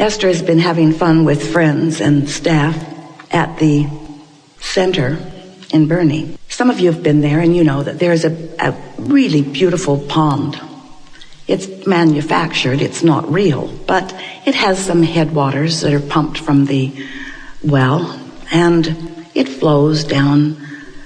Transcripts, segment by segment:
Esther has been having fun with friends and staff at the center in Burnie. Some of you have been there and you know that there's a really beautiful pond. It's manufactured, it's not real, but it has some headwaters that are pumped from the well, and it flows down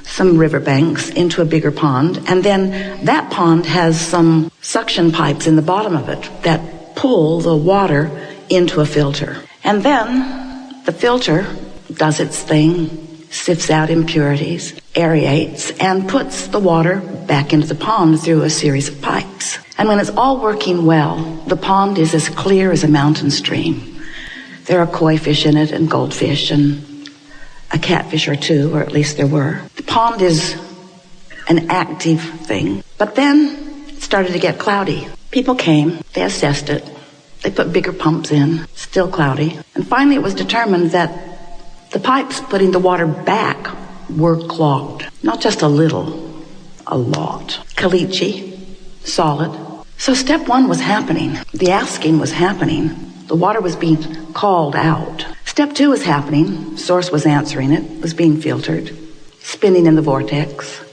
some riverbanks into a bigger pond, and then that pond has some suction pipes in the bottom of it that pull the water into a filter. And then the filter does its thing, sifts out impurities, aerates, and puts the water back into the pond through a series of pipes. And when it's all working well, the pond is as clear as a mountain stream. There are koi fish in it and goldfish and a catfish or two, or at least there were. The pond is an active thing. But then it started to get cloudy. People came, they assessed it, they put bigger pumps in, still cloudy. And finally it was determined that the pipes putting the water back were clogged. Not just a little, a lot. Caliche, solid. So step one was happening. The asking was happening. The water was being called out. Step two was happening. Source was answering it, was being filtered, spinning in the vortex.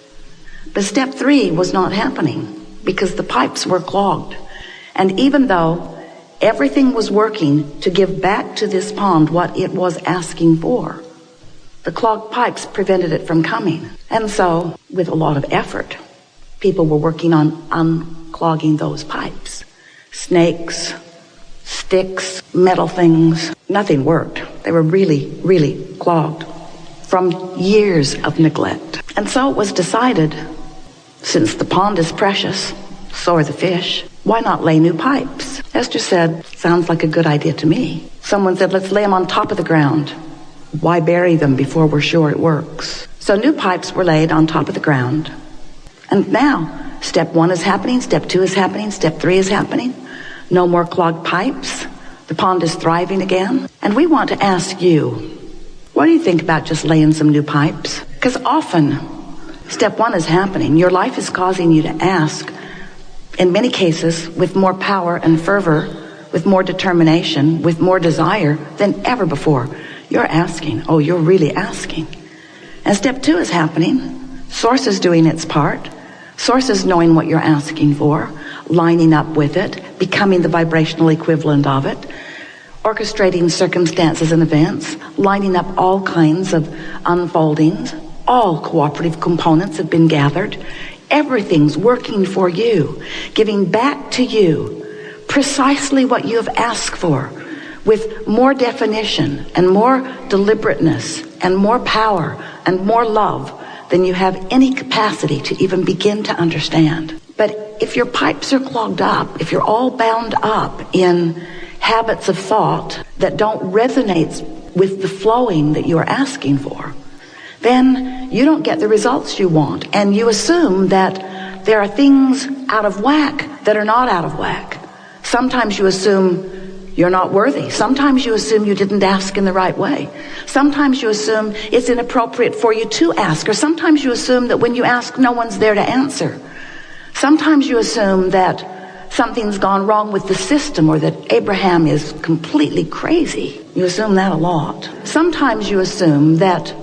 But step three was not happening because the pipes were clogged. And even though everything was working to give back to this pond what it was asking for, the clogged pipes prevented it from coming. And so, with a lot of effort, people were working on unclogging those pipes. Snakes, sticks, metal things, nothing worked. They were really, really clogged from years of neglect. And so it was decided, since the pond is precious, so are the fish, why not lay new pipes? Esther said, sounds like a good idea to me. Someone said, let's lay them on top of the ground. Why bury them before we're sure it works? So new pipes were laid on top of the ground. And now, step one is happening, step two is happening, step three is happening. No more clogged pipes. The pond is thriving again. And we want to ask you, what do you think about just laying some new pipes? Because often, step one is happening. Your life is causing you to ask, in many cases, with more power and fervor, with more determination, with more desire than ever before. You're asking. Oh, you're really asking. And step two is happening. Source is doing its part. Source is knowing what you're asking for, lining up with it, becoming the vibrational equivalent of it, orchestrating circumstances and events, lining up all kinds of unfoldings. All cooperative components have been gathered. Everything's working for you, giving back to you precisely what you have asked for, with more definition and more deliberateness and more power and more love than you have any capacity to even begin to understand. But if your pipes are clogged up, if you're all bound up in habits of thought that don't resonate with the flowing that you are asking for, then you don't get the results you want. And you assume that there are things out of whack that are not out of whack. Sometimes you assume you're not worthy. Sometimes you assume you didn't ask in the right way. Sometimes you assume it's inappropriate for you to ask. Or sometimes you assume that when you ask, no one's there to answer. Sometimes you assume that something's gone wrong with the system, or that Abraham is completely crazy. You assume that a lot. Sometimes you assume that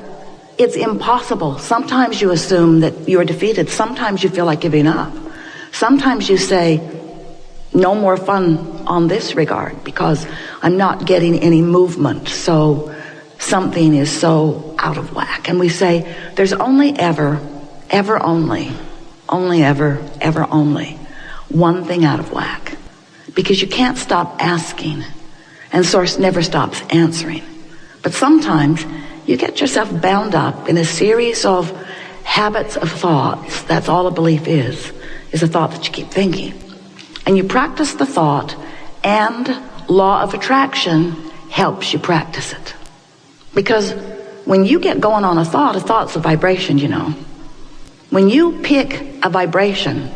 it's impossible. Sometimes you assume that you're defeated. Sometimes you feel like giving up. Sometimes you say, no more fun on this regard because I'm not getting any movement. So something is so out of whack. And we say, there's only ever only one thing out of whack. Because you can't stop asking. And Source never stops answering. But sometimes you get yourself bound up in a series of habits of thoughts. That's all a belief is a thought that you keep thinking. And you practice the thought, and law of attraction helps you practice it. Because when you get going on a thought's a vibration, you know. When you pick a vibration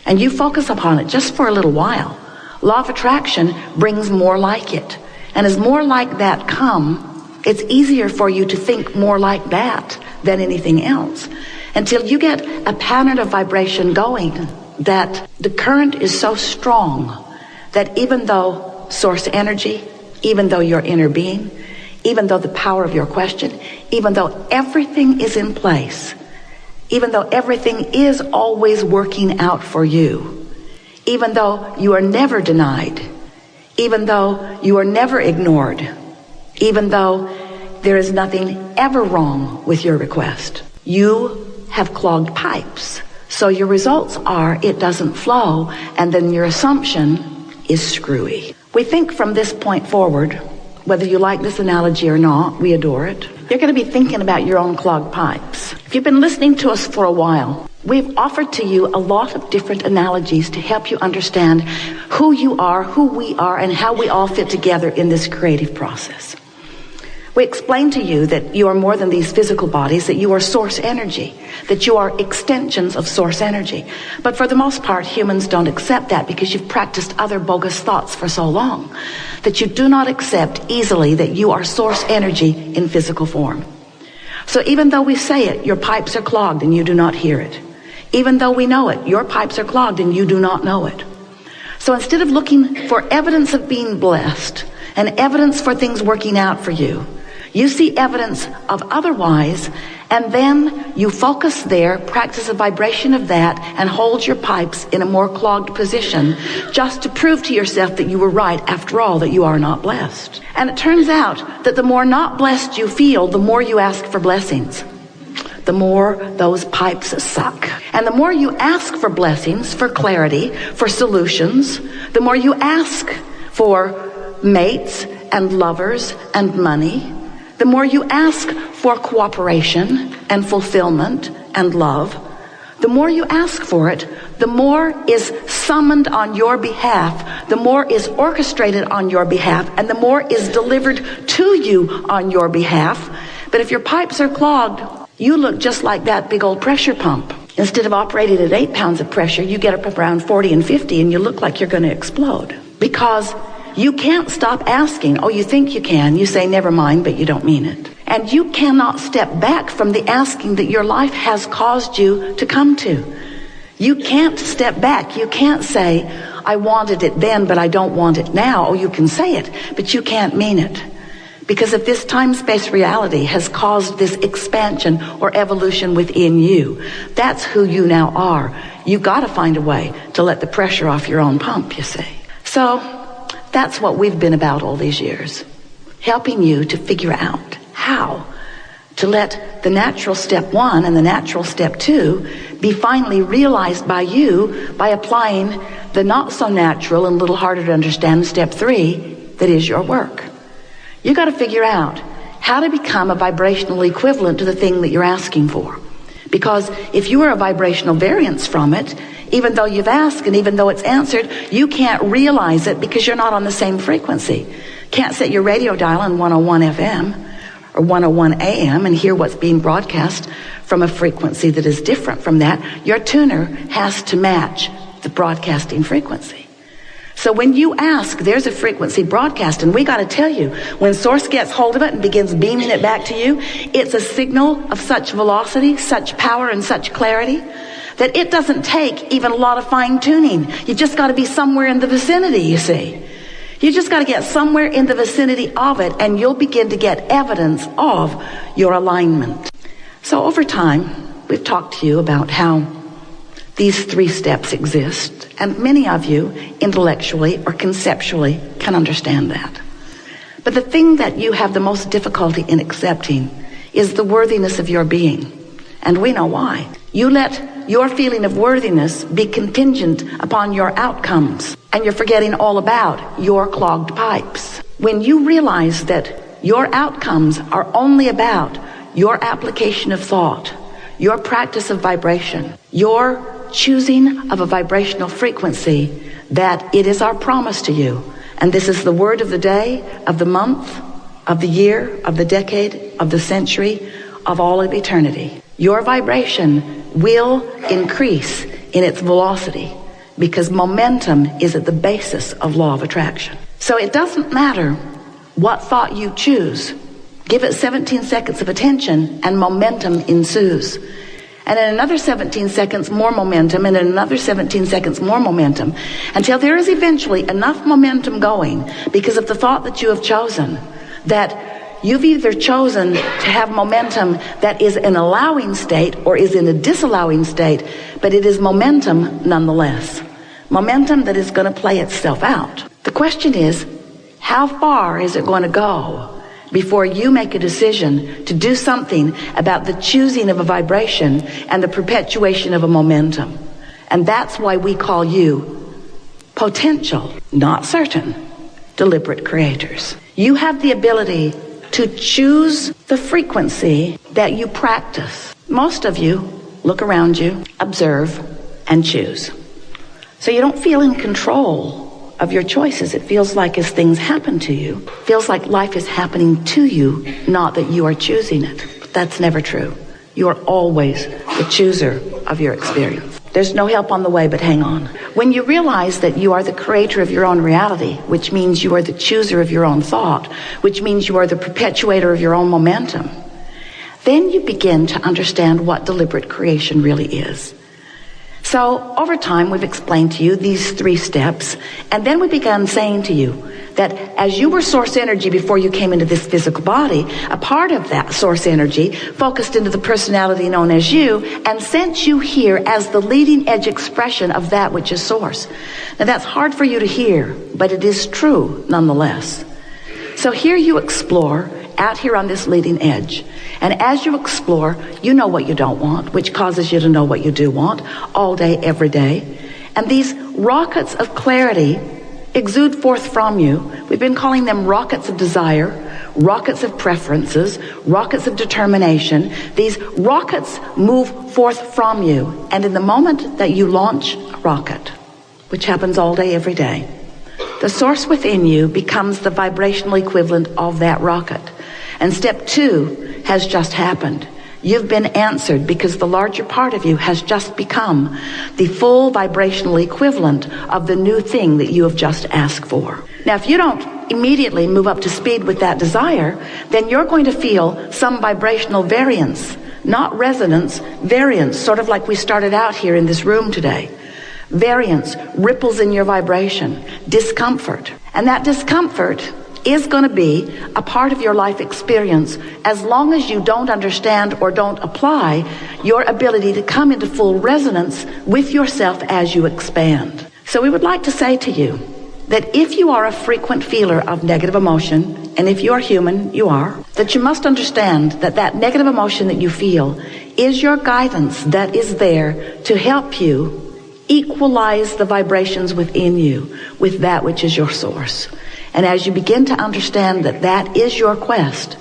and you focus upon it just for a little while, law of attraction brings more like it. And as more like that come, it's easier for you to think more like that than anything else, until you get a pattern of vibration going that the current is so strong that even though source energy, even though your inner being, even though the power of your question, even though everything is in place, even though everything is always working out for you, even though you are never denied, even though you are never ignored, even though there is nothing ever wrong with your request. You have clogged pipes. So your results are it doesn't flow, and then your assumption is screwy. We think from this point forward, whether you like this analogy or not, we adore it. You're going to be thinking about your own clogged pipes. If you've been listening to us for a while, we've offered to you a lot of different analogies to help you understand who you are, who we are, and how we all fit together in this creative process. We explained to you that you are more than these physical bodies, that you are source energy, that you are extensions of source energy. But for the most part, humans don't accept that because you've practiced other bogus thoughts for so long that you do not accept easily that you are source energy in physical form. So even though we say it, your pipes are clogged and you do not hear it. Even though we know it, your pipes are clogged and you do not know it. So instead of looking for evidence of being blessed and evidence for things working out for you, you see evidence of otherwise, and then you focus there, practice a vibration of that, and hold your pipes in a more clogged position just to prove to yourself that you were right after all, that you are not blessed. And it turns out that the more not blessed you feel, the more you ask for blessings. The more those pipes suck. And the more you ask for blessings, for clarity, for solutions, the more you ask for mates and lovers and money, the more you ask for cooperation and fulfillment and love, the more you ask for it, the more is summoned on your behalf, the more is orchestrated on your behalf, and the more is delivered to you on your behalf. But if your pipes are clogged, you look just like that big old pressure pump. Instead of operating at 8 pounds of pressure, you get up around 40 and 50 and you look like you're going to explode. Because you can't stop asking. Oh, you think you can. You say, never mind, but you don't mean it. And you cannot step back from the asking that your life has caused you to come to. You can't step back. You can't say, I wanted it then, but I don't want it now. Oh, you can say it, but you can't mean it. Because if this time-space reality has caused this expansion or evolution within you, that's who you now are. You got to find a way to let the pressure off your own pump, you see. So that's what we've been about all these years, helping you to figure out how to let the natural step 1 and the natural step 2 be finally realized by you by applying the not so natural and a little harder to understand step 3 that is your work. You got to figure out how to become a vibrational equivalent to the thing that you're asking for. Because if you are a vibrational variance from it, even though you've asked and even though it's answered, you can't realize it because you're not on the same frequency. Can't set your radio dial on 101 FM or 101 AM and hear what's being broadcast from a frequency that is different from that. Your tuner has to match the broadcasting frequency. So when you ask, there's a frequency broadcast, and we got to tell you, when Source gets hold of it and begins beaming it back to you, it's a signal of such velocity, such power, and such clarity that it doesn't take even a lot of fine-tuning. You just got to be somewhere in the vicinity, you see. You just got to get somewhere in the vicinity of it, and you'll begin to get evidence of your alignment. So over time, we've talked to you about how these 3 steps exist, and many of you intellectually or conceptually can understand that. But the thing that you have the most difficulty in accepting is the worthiness of your being. And we know why. You let your feeling of worthiness be contingent upon your outcomes, and you're forgetting all about your clogged pipes. When you realize that your outcomes are only about your application of thought, your practice of vibration, your choosing of a vibrational frequency, that it is our promise to you. And this is the word of the day, of the month, of the year, of the decade, of the century, of all of eternity. Your vibration will increase in its velocity because momentum is at the basis of law of attraction. So it doesn't matter what thought you choose. Give it 17 seconds of attention and momentum ensues. And in another 17 seconds, more momentum, and in another 17 seconds, more momentum, until there is eventually enough momentum going because of the thought that you have chosen, that you've either chosen to have momentum that is an allowing state or is in a disallowing state, but it is momentum nonetheless. Momentum that is going to play itself out. The question is, how far is it going to go before you make a decision to do something about the choosing of a vibration and the perpetuation of a momentum? And that's why we call you potential, not certain, deliberate creators. You have the ability to choose the frequency that you practice. Most of you look around you, observe, and choose. So you don't feel in control of your choices. It feels like as things happen to you, feels like life is happening to you, not that you are choosing it. But that's never true. You are always the chooser of your experience. There's no help on the way, but hang on. When you realize that you are the creator of your own reality, which means you are the chooser of your own thought, which means you are the perpetuator of your own momentum, then you begin to understand what deliberate creation really is. So over time, we've explained to you these 3 steps, and then we began saying to you that as you were source energy before you came into this physical body, a part of that source energy focused into the personality known as you and sent you here as the leading edge expression of that which is source. Now that's hard for you to hear, but it is true nonetheless. So here you explore out here on this leading edge. And as you explore, you know what you don't want, which causes you to know what you do want all day, every day. And these rockets of clarity exude forth from you. We've been calling them rockets of desire, rockets of preferences, rockets of determination. These rockets move forth from you. And in the moment that you launch a rocket, which happens all day, every day, the source within you becomes the vibrational equivalent of that rocket. And step 2 has just happened. You've been answered because the larger part of you has just become the full vibrational equivalent of the new thing that you have just asked for. Now, if you don't immediately move up to speed with that desire, then you're going to feel some vibrational variance, not resonance, variance, sort of like we started out here in this room today. Variance, ripples in your vibration, discomfort. And that discomfort is going to be a part of your life experience as long as you don't understand or don't apply your ability to come into full resonance with yourself as you expand. So we would like to say to you that if you are a frequent feeler of negative emotion, and if you are human, you are, that you must understand that that negative emotion that you feel is your guidance that is there to help you equalize the vibrations within you with that which is your source. And as you begin to understand that that is your quest,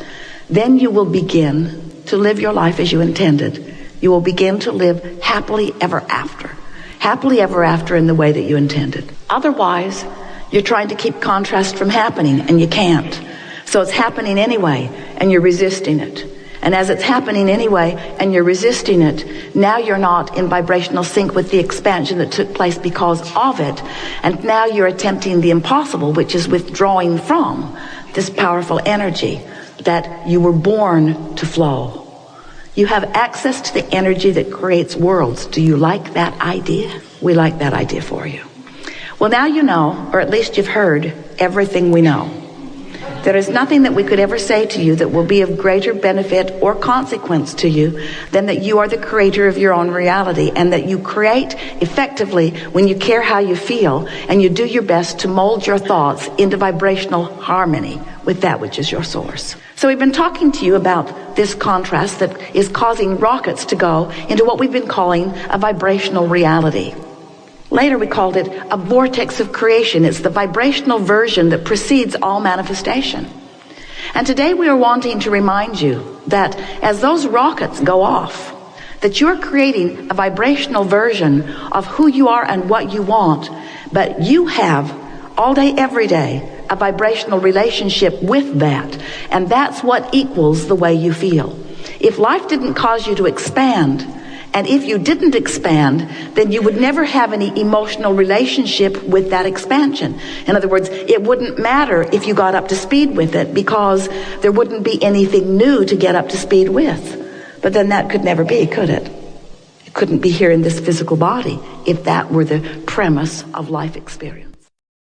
then you will begin to live your life as you intended. You will begin to live happily ever after in the way that you intended. Otherwise, you're trying to keep contrast from happening, and you can't. So it's happening anyway, and you're resisting it. And as it's happening anyway, and you're resisting it, now you're not in vibrational sync with the expansion that took place because of it. And now you're attempting the impossible, which is withdrawing from this powerful energy that you were born to flow. You have access to the energy that creates worlds. Do you like that idea? We like that idea for you. Well, now you know, or at least you've heard, everything we know. There is nothing that we could ever say to you that will be of greater benefit or consequence to you than that you are the creator of your own reality, and that you create effectively when you care how you feel and you do your best to mold your thoughts into vibrational harmony with that which is your source. So we've been talking to you about this contrast that is causing rockets to go into what we've been calling a vibrational reality. Later we called it a vortex of creation. It's the vibrational version that precedes all manifestation. And today we are wanting to remind you that as those rockets go off, that you're creating a vibrational version of who you are and what you want, but you have all day, every day, a vibrational relationship with that. And that's what equals the way you feel. If life didn't cause you to expand, and if you didn't expand, then you would never have any emotional relationship with that expansion. In other words, it wouldn't matter if you got up to speed with it, because there wouldn't be anything new to get up to speed with. But then that could never be, could it? couldn't be here in this physical body if that were the premise of life experience.